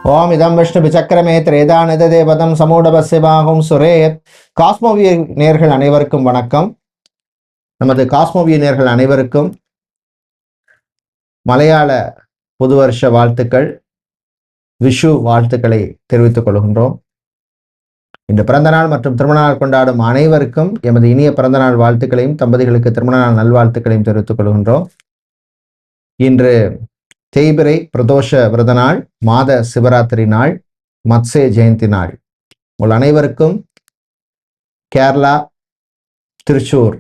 ஓம் இதம் விஷ்ணு விசக்கரமே திரேதானித தேவதம் சமூடபஸ்யபாகும் சுரேத். காஸ்மோவிய நேர்கள் அனைவருக்கும் வணக்கம். நமது காஸ்மோவிய நேர்கள் அனைவருக்கும் மலையாள புது வருஷ வாழ்த்துக்கள், விஷு வாழ்த்துக்களை தெரிவித்துக் கொள்கின்றோம். இன்று பிறந்தநாள் மற்றும் திருமணநாள் கொண்டாடும் அனைவருக்கும் எமது இனிய பிறந்தநாள் வாழ்த்துக்களையும், தம்பதிகளுக்கு திருமணநாள் நல்வாழ்த்துக்களையும் தெரிவித்துக் கொள்கின்றோம். இன்று தேய்பிரை பிரதோஷ விரத நாள், மாத சிவராத்திரி நாள், மத்ஸ்ய ஜெயந்தி நாள். உங்கள் அனைவருக்கும் கேரளா, திருச்சூர்,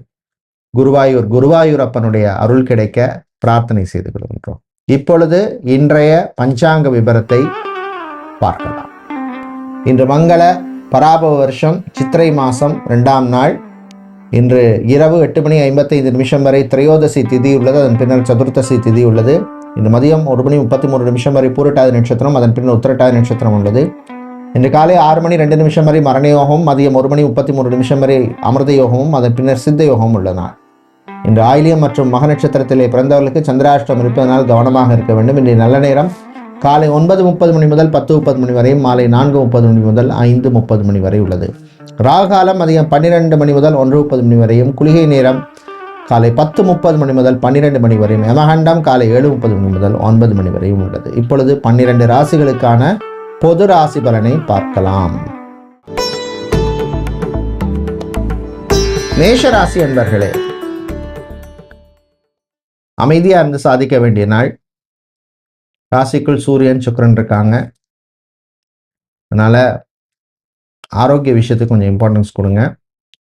குருவாயூர் அப்பனுடைய அருள் கிடைக்க பிரார்த்தனை செய்து கொள்கின்றோம். இப்பொழுது இன்றைய பஞ்சாங்க விபரத்தை பார்க்கலாம். இன்று மங்கள பராபவ வருஷம் சித்திரை மாசம் 2ஆம் நாள். இன்று இரவு 8:55 வரை திரையோதசி திதி உள்ளது. அதன் பின்னர் சதுர்த்தசி திதி உள்ளது. இன்று மதியம் 1:33 வரை பூரட்டாதி நட்சத்திரம், அதன் பின்னர் உத்திரட்டாதி நட்சத்திரம் உள்ளது. இன்று காலை 6:02 வரை மரண யோகமும், மதியம் 1:33 வரை அமிர்த யோகமும், அதன் பின்னர் சித்த யோகமும் உள்ளன. இன்று ஆயிலியம் மற்றும் மக நட்சத்திரத்திலே பிறந்தவர்களுக்கு சந்திராஷ்டம் இருப்பதனால் கவனமாக இருக்க வேண்டும். இன்று நல்ல நேரம் காலை 9:30 முதல் 10:30 வரையும், மாலை 4:30 முதல் 5:30 வரை உள்ளது. ராகுகாலம் மதியம் 12 முதல் 1:30 வரையும், குளிகை நேரம் காலை 10:30 முதல் 12 வரையும், யமகண்டம் காலை 7:30 முதல் 9 வரையும் உள்ளது. இப்பொழுது 12 ராசிகளுக்கான பொது ராசி பலனை பார்க்கலாம். மேஷ ராசி அன்பர்களே, அமைதியா இருந்து சாதிக்க வேண்டிய நாள். ராசிக்குள் சூரியன் சுக்கிரன் இருக்காங்க. அதனால ஆரோக்கிய விஷயத்துக்கு கொஞ்சம் இம்பார்ட்டன்ஸ் கொடுங்க.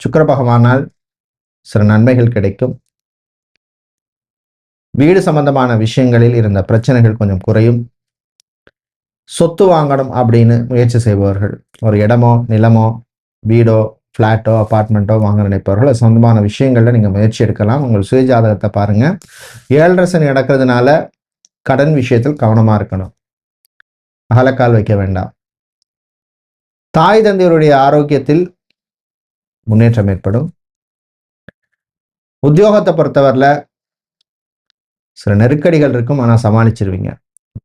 சுக்கிர பகவானால் சில நன்மைகள் கிடைக்கும். வீடு சம்பந்தமான விஷயங்களில் இருந்த பிரச்சனைகள் கொஞ்சம் குறையும். சொத்து வாங்கணும் அப்படின்னு முயற்சி செய்பவர்கள், ஒரு இடமோ நிலமோ வீடோ ஃப்ளாட்டோ அப்பார்ட்மெண்ட்டோ வாங்க நினைப்பவர்கள், அது சொந்தமான விஷயங்கள்ல நீங்கள் முயற்சி எடுக்கலாம். உங்கள் சுய ஜாதகத்தை பாருங்க. 7 சனி நடக்கிறதுனால கடன் விஷயத்தில் கவனமாக இருக்கணும். அகலக்கால் வைக்க வேண்டாம். தாய் தந்தையருடைய ஆரோக்கியத்தில் முன்னேற்றம் ஏற்படும். உத்தியோகத்தை பொறுத்தவரையில் சில நெருக்கடிகள் இருக்கும், ஆனால் சமாளிச்சிருவீங்க.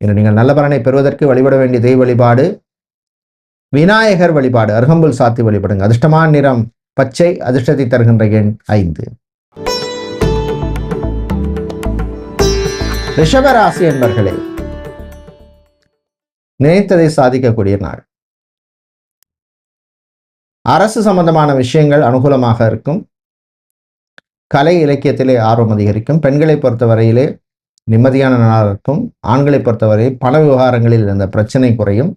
இன்று நீங்கள் நல்ல பலனை பெறுவதற்கு வழிபட வேண்டிய தெய்வ வழிபாடு விநாயகர் வழிபாடு. அருகம்புல் சாத்தி வழிபடுங்க. அதிர்ஷ்டமான நிறம் பச்சை, அதிர்ஷ்டத்தை தருகின்ற எண் 5. ரிஷபராசி என்பர்களே, நினைத்ததை சாதிக்கக்கூடிய நாள். அரசு சம்பந்தமான விஷயங்கள் அனுகூலமாக இருக்கும். கலை இலக்கியத்திலே ஆர்வம் அதிகரிக்கும். பெண்களை பொறுத்தவரையிலே நிம்மதியான நாளாக இருக்கும். ஆண்களை பொறுத்தவரை பண விவகாரங்களில் இருந்த பிரச்சனை குறையும்.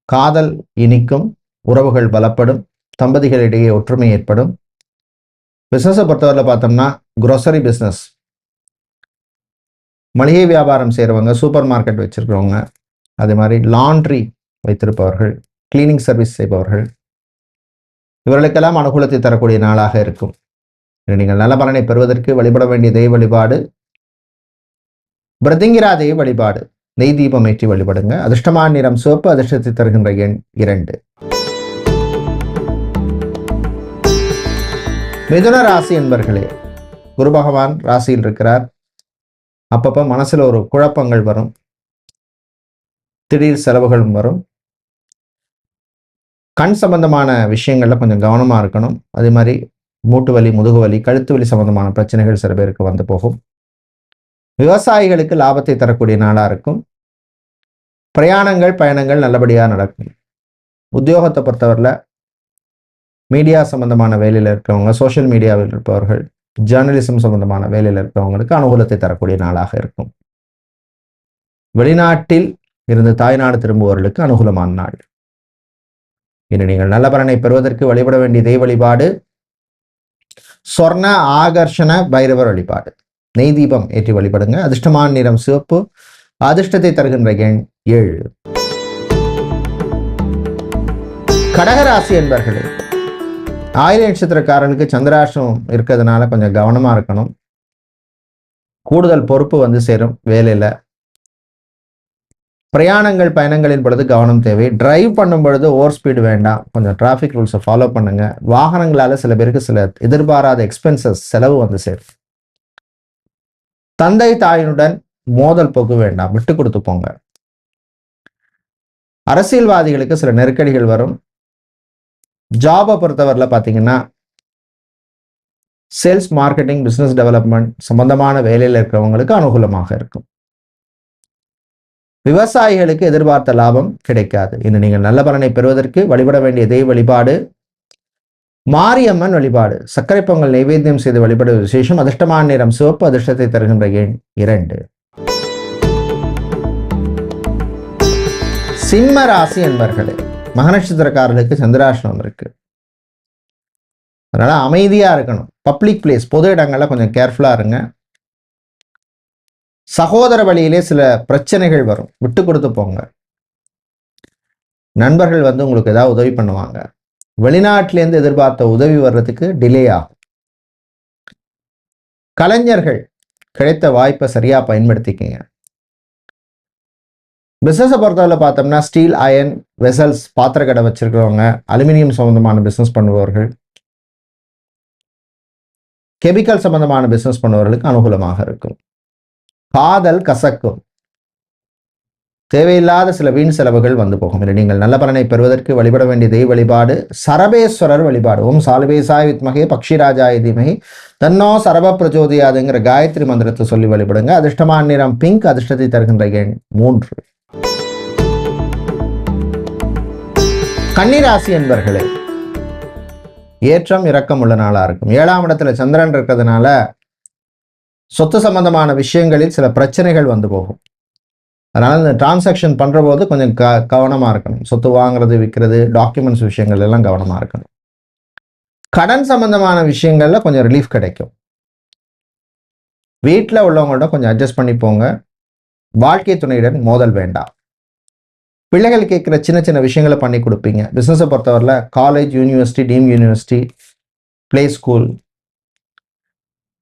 காதல் இனிக்கும். உறவுகள் பலப்படும். தம்பதிகளிடையே ஒற்றுமை ஏற்படும். பிசினஸை பொறுத்தவரையில் பார்த்தோம்னா குரோசரி பிஸ்னஸ், மளிகை வியாபாரம் செய்கிறவங்க, சூப்பர் மார்க்கெட் வச்சிருக்கிறவங்க, அதே மாதிரி லாண்ட்ரி வைத்திருப்பவர்கள், கிளீனிங் சர்வீஸ் செய்பவர்கள், இவர்களுக்கெல்லாம் அனுகூலத்தை தரக்கூடிய நாளாக இருக்கும். நீங்கள் நல்ல பலனை பெறுவதற்கு வழிபட வேண்டிய தெய்வ வழிபாடு பிரதிங்கிரா தெய்வ வழிபாடு. நெய் தீபம் ஏற்றி வழிபடுங்க. அதிர்ஷ்டமான நிறம் சிவப்பு, அதிர்ஷ்டத்தை தருகின்ற எண் 2. மிதுன ராசி என்பர்களே, குரு பகவான் ராசியில் இருக்கிறார். அப்பப்போ மனசுல ஒரு குழப்பங்கள் வரும், திடீர் செலவுகளும் வரும். கண் சம்பந்தமான விஷயங்கள்ல கொஞ்சம் கவனமா இருக்கணும். அதே மாதிரி மூட்டு வலி, முதுகு வலி, கழுத்து வலி சம்பந்தமான பிரச்சனைகள் சில பேருக்கு வந்து போகும். விவசாயிகளுக்கு லாபத்தை தரக்கூடிய நாளா இருக்கும். பிரயாணங்கள், பயணங்கள் நல்லபடியாக நடக்கும். உத்தியோகத்தை பொறுத்தவரையில் மீடியா சம்பந்தமான வேலையில் இருக்கிறவங்க, சோஷியல் மீடியாவில் இருப்பவர்கள், ஜேர்னலிசம் சம்பந்தமான வேலையில் இருக்கிறவங்களுக்கு அனுகூலத்தை தரக்கூடிய நாளாக இருக்கும். வெளிநாட்டில் இருந்து தாய்நாடு திரும்புபவர்களுக்கு அனுகூலமான நாள். இனி நீங்கள் நல்ல பலனை பெறுவதற்கு வழிபட வேண்டிய தெய்வ வழிபாடு சொர்ண ஆகர்ஷண பைரவர் வழிபாடு. நெய் தீபம் ஏற்றி வழிபடுங்க. அதிர்ஷ்டமான நிறம் சிவப்பு, அதிர்ஷ்டத்தை தருகின்ற எண் 7. கடகராசி என்பர்களே, ஆயில நட்சத்திரக்காரர்களுக்கு சந்திராஷ்டமம் இருக்கிறதுனால கொஞ்சம் கவனமா இருக்கணும். கூடுதல் பொறுப்பு வந்து சேரும் வேலையில. பிரயாணங்கள், பயணங்களின் பொழுது கவனம் தேவை. டிரைவ் பண்ணும் பொழுது ஓவர் ஸ்பீடு வேண்டாம். கொஞ்சம் டிராஃபிக் ரூல்ஸை ஃபாலோ பண்ணுங்க. வாகனங்களால சில பேருக்கு சில எதிர்பாராத எக்ஸ்பென்சஸ், செலவு வந்து சேரும். தந்தை தாயினுடன் மோதல் போக்கு வேண்டாம், விட்டு கொடுத்து போங்க. அரசியல்வாதிகளுக்கு சில நெருக்கடிகள் வரும். ஜாபை பொறுத்தவரையில் பார்த்தீங்கன்னா சேல்ஸ், மார்க்கெட்டிங், பிசினஸ் டெவலப்மெண்ட் சம்பந்தமான வேலையில் இருக்கிறவங்களுக்கு அனுகூலமாக இருக்கும். விவசாயிகளுக்கு எதிர்பார்த்த லாபம் கிடைக்காது. இன்னும் நீங்கள் நல்ல பலனை பெறுவதற்கு வழிபட வேண்டிய தெய்வ வழிபாடு மாரியம்மன் வழிபாடு. சர்க்கரை பொங்கல் நைவேத்தியம் செய்து வழிபடுவது விசேஷம். அதிர்ஷ்டமான நிறம் சிவப்பு. அதிர்ஷ்டத்தை தருகின்ற எண் 2. சிம்ம ராசி என்பர்களே, மக நட்சத்திரக்காரர்களுக்கு சந்திராஷ்டமம் இருக்கு. அதனால அமைதியா இருக்கணும். பப்ளிக் பிளேஸ், பொது இடங்கள்ல கொஞ்சம் கேர்ஃபுல்லா இருங்க. சகோதர வழியிலே சில பிரச்சனைகள் வரும், விட்டு கொடுத்து போங்க. நண்பர்கள் உங்களுக்கு ஏதாவது உதவி பண்ணுவாங்க. வெளிநாட்டிலேருந்து எதிர்பார்த்த உதவி வர்றதுக்கு டிலே ஆகும். கலைஞர்கள் கிடைத்த வாய்ப்பை சரியா பயன்படுத்திக்கங்க. பிசினஸை பொறுத்தவரை பார்த்தோம்னா ஸ்டீல், அயன், வெசல்ஸ், பாத்திர கடை வச்சிருக்கிறவங்க, அலுமினியம் சம்பந்தமான பிசினஸ் பண்ணுபவர்கள், கெமிக்கல் சம்பந்தமான பிசினஸ் பண்ணுபவர்களுக்கு அனுகூலமாக இருக்கும். காதல் கசக்கும். தேவையில்லாத சில வீண் செலவுகள் வந்து போகும். இல்லை, நீங்கள் நல்ல பலனை பெறுவதற்கு வழிபட வேண்டிய தெய்வ வழிபாடு சரபேஸ்வரர் வழிபாடு. ஓம் சால்வேசாய வித்மகே பக்ஷிராஜாய தீமஹி தன்னோ சரப பிரச்சோதயாதுங்கிற காயத்ரி மந்திரத்தை சொல்லி வழிபடுங்க. அதிர்ஷ்டமான நிறம் பிங்க். அதிர்ஷ்டத்தை தருகின்ற எண் 3. கன்னிராசி என்பர்களே, ஏற்றம் இறக்கம் உள்ள நாளா இருக்கும். 7ஆம் இடத்துல சந்திரன் இருக்கிறதுனால சொத்து சம்பந்தமான விஷயங்களில் சில பிரச்சனைகள் வந்து போகும். அதனால இந்த டிரான்சாக்ஷன் பண்ற போது கொஞ்சம் கவனமா இருக்கணும். சொத்து வாங்குறது, விற்கிறது, டாக்குமெண்ட்ஸ் விஷயங்கள் எல்லாம் கவனமா இருக்கணும். கடன் சம்பந்தமான விஷயங்கள்ல கொஞ்சம் ரிலீஃப் கிடைக்கும். வீட்டில் உள்ளவங்கள்ட்ட கொஞ்சம் அட்ஜஸ்ட் பண்ணி போங்க. வாழ்க்கை துணையுடன் மோதல் வேண்டாம். பிள்ளைகள் கேட்குற சின்ன சின்ன விஷயங்களை பண்ணி கொடுப்பீங்க. பிஸ்னஸை பொறுத்தவரையில் college, university, deemed university, play school,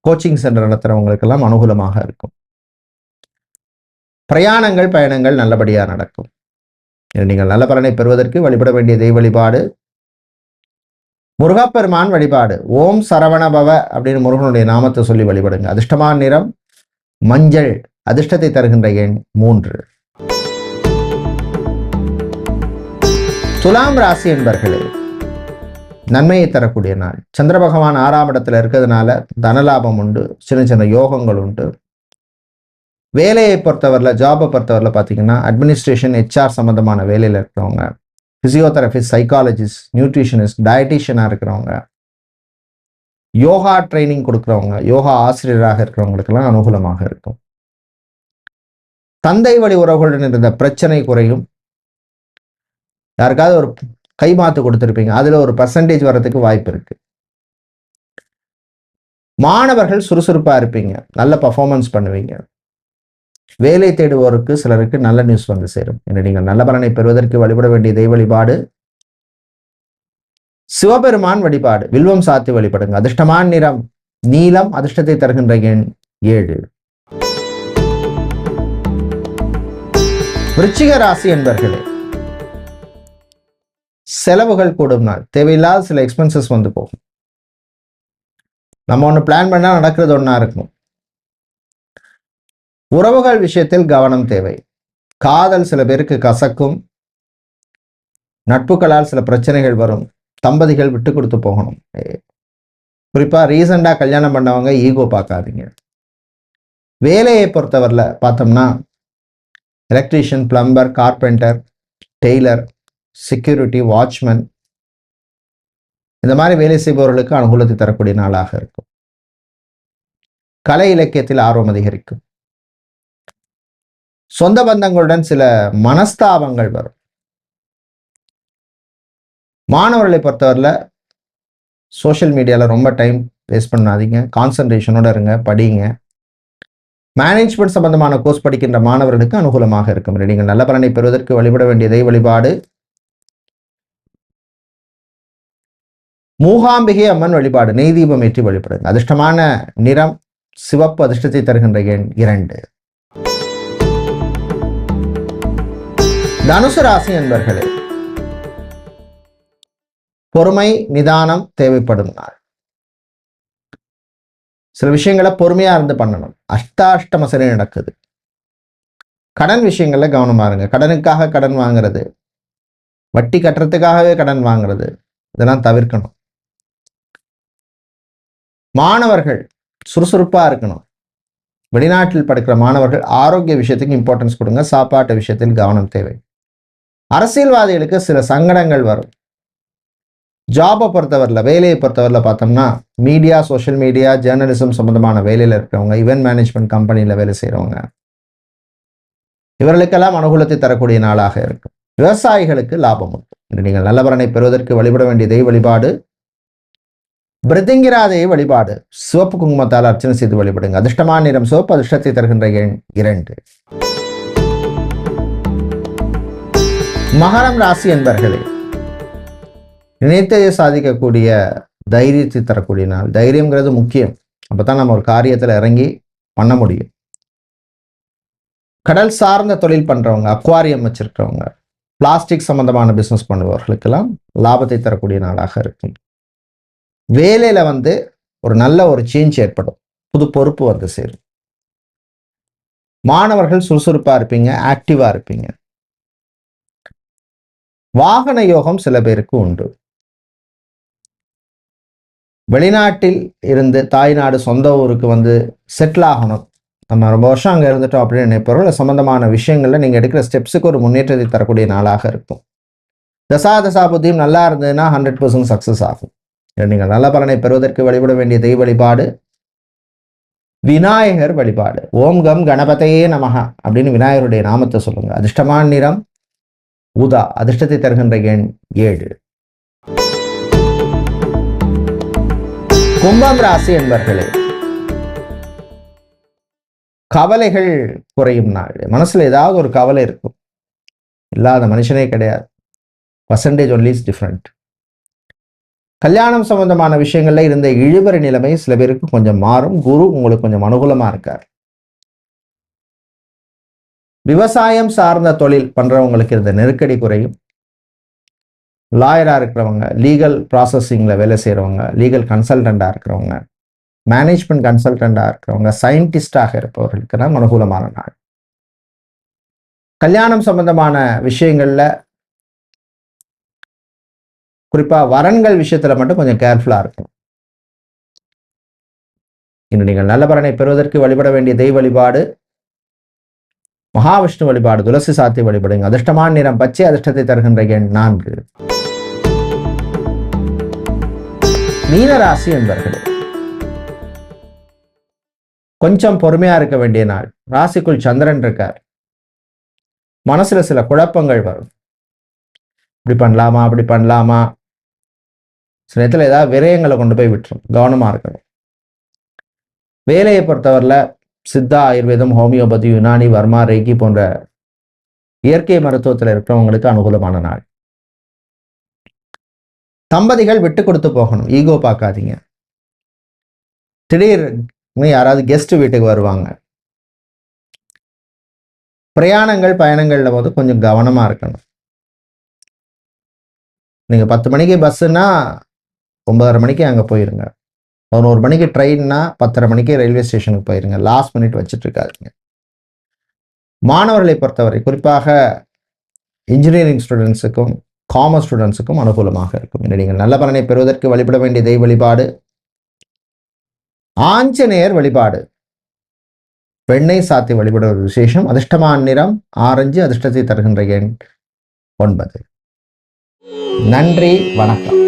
coaching center நடத்துகிறவங்களுக்கெல்லாம் அனுகூலமாக இருக்கும். பிரயாணங்கள், பயணங்கள் நல்லபடியாக நடக்கும். நீங்கள் நல்ல பலனை பெறுவதற்கு வழிபட வேண்டிய தெய்வ வழிபாடு முருகப்பெருமான் வழிபாடு. ஓம் சரவணபவ அப்படின்னு முருகனுடைய நாமத்தை சொல்லி வழிபடுங்க. அதிர்ஷ்டமான நிறம் மஞ்சள். அதிர்ஷ்டத்தை தருகின்ற எண் 3. துலாம் ராசி என்பர்களே, நன்மையை தரக்கூடிய நாள். சந்திர பகவான் 6ஆம் இடத்துல இருக்கிறதுனால தனலாபம் உண்டு, சின்ன சின்ன யோகங்கள் உண்டு. வேலையை பொறுத்தவரையில், ஜாபை பொறுத்தவரையில் பார்த்தீங்கன்னா அட்மினிஸ்ட்ரேஷன், HR சம்பந்தமான வேலையில் இருக்கிறவங்க, பிசியோதெரபிஸ்ட், சைக்காலஜிஸ்ட், நியூட்ரிஷனிஸ்ட், டயட்டிஷியனாக இருக்கிறவங்க, யோகா ட்ரைனிங் கொடுக்குறவங்க, யோகா ஆசிரியராக இருக்கிறவங்களுக்கெல்லாம் அனுகூலமாக இருக்கும். தந்தை வழி உறவுகளுடன் இருந்த பிரச்சனை குறையும். யாருக்காவது ஒரு கைமாத்து கொடுத்துருப்பீங்க, அதுல ஒரு பர்சன்டேஜ் வர்றதுக்கு வாய்ப்பு இருக்கு. மாணவர்கள் சுறுசுறுப்பா இருப்பீங்க, நல்ல பர்ஃபார்மன்ஸ் பண்ணுவீங்க. வேலை தேடுவோருக்கு சிலருக்கு நல்ல நியூஸ் வந்து சேரும். என்று நீங்கள் நல்ல பலனை பெறுவதற்கு வழிபட வேண்டிய தெய்வ வழிபாடு சிவபெருமான் வழிபாடு. வில்வம் சாத்தி வழிபடுங்க. அதிர்ஷ்டமான நிறம் நீலம். அதிர்ஷ்டத்தை தருகின்ற எண் 7. விருச்சிக ராசி என்பர்களே, செலவுகள் கூடும் நாள். தேவையில்லாத சில எக்ஸ்பென்சஸ் வந்து போகும். நம்ம ஒன்று பிளான் பண்ணா நடக்கிறது ஒன்றா இருக்கும். உறவுகள் விஷயத்தில் கவனம் தேவை. காதல் சில பேருக்கு கசக்கும். நட்புகளால் சில பிரச்சனைகள் வரும். தம்பதிகள் விட்டு கொடுத்து போகணும். குறிப்பா ரீசெண்டா கல்யாணம் பண்ணவங்க ஈகோ பார்க்காதீங்க. வேலையை பொறுத்தவரையில் பார்த்தோம்னா electrician, plumber, carpenter, tailor, security, watchman, இந்த மாதிரி வேலை செய்பவர்களுக்கு அனுகூலத்தை தரக்கூடிய நாளாக இருக்கும். கலை இலக்கியத்தில் ஆர்வம் அதிகரிக்கும். சொந்த பந்தங்களுடன் சில மனஸ்தாபங்கள் வரும். மாணவர்களை பொறுத்தவரையில் சோஷியல் மீடியாவில் ரொம்ப டைம் வேஸ்ட் பண்ணாதீங்க. கான்சன்ட்ரேஷனோட இருங்க, படிங்க. மேனேஜ்மெண்ட் சம்பந்தமான கோர்ஸ் படிக்கின்ற மாணவர்களுக்கு அனுகூலமாக இருக்கும். நீங்கள் நல்ல பலனை பெறுவதற்கு வழிபட வேண்டிய தெய்வ வழிபாடு மூகாம்பிகை அம்மன் வழிபாடு. நெய் தீபம் ஏற்றி வழிபடுங்க. அதிர்ஷ்டமான நிறம் சிவப்பு. அதிர்ஷ்டத்தை தருகின்ற எண் 2. தனுசு ராசி என்பர்களே, பொறுமை, நிதானம் தேவைப்படும் நாள். சில விஷயங்களை பொறுமையா இருந்து பண்ணணும். அஷ்டாஷ்டம சனி நடக்குது. கடன் விஷயங்கள்ல கவனமா இருங்க. கடனுக்காக கடன் வாங்குறது, வட்டி கட்டுறதுக்காகவே கடன் வாங்குறது, இதெல்லாம் தவிர்க்கணும். மாணவர்கள் சுறுசுறுப்பாக இருக்கணும். வெளிநாட்டில் படிக்கிற மாணவர்கள் ஆரோக்கிய விஷயத்துக்கு இம்பார்ட்டன்ஸ் கொடுங்க, சாப்பாட்டு விஷயத்தில் கவனம் தேவை. அரசியல்வாதிகளுக்கு சில சங்கடங்கள் வரும். ஜாபை பொறுத்தவரையில், வேலையை பொறுத்தவரையில் பார்த்தோம்னா மீடியா, சோஷியல் மீடியா, ஜேர்னலிசம் சம்பந்தமான வேலையில் இருக்கிறவங்க, ஈவென்ட் மேனேஜ்மெண்ட் கம்பெனியில் வேலை செய்கிறவங்க, இவர்களுக்கெல்லாம் அனுகூலத்தை தரக்கூடிய நாளாக இருக்கும். விவசாயிகளுக்கு லாபம் உண்டு. இன்று நீங்கள் நல்ல பலனை பெறுவதற்கு வழிபட வேண்டிய தெய்வ வழிபாடு பிருத்திங்கிராதையை வழிபாடு. சிவப்பு குங்குமத்தால் அர்ச்சனை செய்து வழிபடுங்க. அதிர்ஷ்டமான நிறம் சிவப்பு, அதிர்ஷ்டத்தை தருகின்ற எண் 2. மகரம் ராசி என்பர்களே, நினைத்ததை சாதிக்கக்கூடிய தைரியத்தை தரக்கூடிய நாள். தைரியம்ங்கிறது முக்கியம். அப்பதான் நம்ம ஒரு காரியத்தில் இறங்கி பண்ண முடியும். கடல் சார்ந்த தொழில் பண்றவங்க, அக்வாரியம் வச்சிருக்கிறவங்க, பிளாஸ்டிக் சம்பந்தமான பிசினஸ் பண்ணுபவர்களுக்கெல்லாம் லாபத்தை தரக்கூடிய நாளாக இருக்கும். வேலையில ஒரு நல்ல ஒரு சேஞ்ச் ஏற்படும். புது பொறுப்பு வந்து சேரும். மாணவர்கள் சுறுசுறுப்பா இருப்பீங்க, ஆக்டிவா இருப்பீங்க. வாகன யோகம் சில பேருக்கு உண்டு. வெளிநாட்டில் இருந்து தாய்நாடு சொந்த ஊருக்கு செட்டில் ஆகணும், நம்ம ரொம்ப வருஷம் அங்கே இருந்துட்டோம் அப்படின்னு நினைப்பவர்கள் சம்பந்தமான விஷயங்கள்ல நீங்க எடுக்கிற ஸ்டெப்ஸுக்கு ஒரு முன்னேற்றத்தை தரக்கூடிய நாளாக இருக்கும். தசா புத்தியும் நல்லா இருந்ததுன்னா 100% சக்சஸ் ஆகும். நீங்கள் நல்ல பலனை பெறுவதற்கு வழிபட வேண்டிய தெய்வ வழிபாடு விநாயகர் வழிபாடு. ஓம் கம் கணபதையே நமஹ அப்படின்னு விநாயகருடைய நாமத்தை சொல்லுங்க. அதிர்ஷ்டமான நிறம் ஊதா, அதிர்ஷ்டத்தை தருகின்ற எண் 7. கும்பம் ராசி என்பர்களே, கவலைகள் குறையும் நாள். மனசுல ஏதாவது ஒரு கவலை இருக்கும், இல்லாத மனுஷனே கிடையாது. Percentage only is different. கல்யாணம் சம்பந்தமான விஷயங்கள்ல இருந்த இழுபறி நிலைமை சில பேருக்கு கொஞ்சம் மாறும். குரு உங்களுக்கு கொஞ்சம் அனுகூலமா இருக்கார். விவசாயம் சார்ந்த தொழில் பண்றவங்களுக்கு இருந்த நெருக்கடி குறையும். லாயரா இருக்கிறவங்க, லீகல் ப்ராசஸிங்ல வேலை செய்யறவங்க, லீகல் கன்சல்டண்டா இருக்கிறவங்க, மேனேஜ்மெண்ட் கன்சல்டண்டா இருக்கிறவங்க, சயின்டிஸ்டாக இருப்பவர்களுக்கு தான் அனுகூலமான நாள். கல்யாணம் சம்பந்தமான விஷயங்கள்ல குறிப்பா வரன்கள் விஷயத்துல மட்டும் கொஞ்சம் கேர்ஃபுல்லா இருக்கும். இன்று நீங்கள் நல்ல பலனை பெறுவதற்கு வழிபட வேண்டிய தெய்வ வழிபாடு மகாவிஷ்ணு வழிபாடு. துளசி சாத்தி வழிபடுங்க. அதிர்ஷ்டமான நிறம் பச்சை, அதிர்ஷ்டத்தை தருகின்ற எண் 4. மீனராசி என்பர்களே, கொஞ்சம் பொறுமையா இருக்க வேண்டிய நாள். ராசிக்குள் சந்திரன் இருக்கார். மனசுல சில குழப்பங்கள் வரும். இப்படி பண்ணலாமா, அப்படி பண்ணலாமா, சில நேரத்தில் ஏதாவது விரயங்களை கொண்டு போய் விட்டுரும். கவனமா இருக்கணும். வேலையை பொறுத்தவரையில் சித்தா, ஆயுர்வேதம், ஹோமியோபதி, யுனானி, வர்மா, ரேக்கி போன்ற இயற்கை மருத்துவத்தில் இருக்கிறவங்களுக்கு அனுகூலமான நாள். தம்பதிகள் விட்டு கொடுத்து போகணும், ஈகோ பார்க்காதீங்க. திடீர் யாராவது கெஸ்ட் வீட்டுக்கு வருவாங்க. பிரயாணங்கள் பயணங்கள்ல கொஞ்சம் கவனமா இருக்கணும். நீங்க 10 மணிக்கு பஸ்ஸுன்னா 9:30 மணிக்கு அங்கே போயிருங்க. 11 மணிக்கு ட்ரெயின்னா 10:30 மணிக்கு ரயில்வே ஸ்டேஷனுக்கு போயிருங்க. லாஸ்ட் மினிட் வச்சுட்டு இருக்காதுங்க. மாணவர்களை பொறுத்தவரை குறிப்பாக இன்ஜினியரிங் ஸ்டூடெண்ட்ஸுக்கும் காமர்ஸ் ஸ்டூடெண்ட்ஸுக்கும் அனுகூலமாக இருக்கும். நீங்கள் நல்ல பலனை பெறுவதற்கு வழிபட வேண்டிய தெய்வ வழிபாடு ஆஞ்சநேயர் வழிபாடு. பெண்ணை சாத்தி வழிபடுவது விசேஷம். அதிர்ஷ்டமான நிறம் ஆரஞ்சு, அதிர்ஷ்டத்தை தருகின்ற எண் 9. நன்றி, வணக்கம்.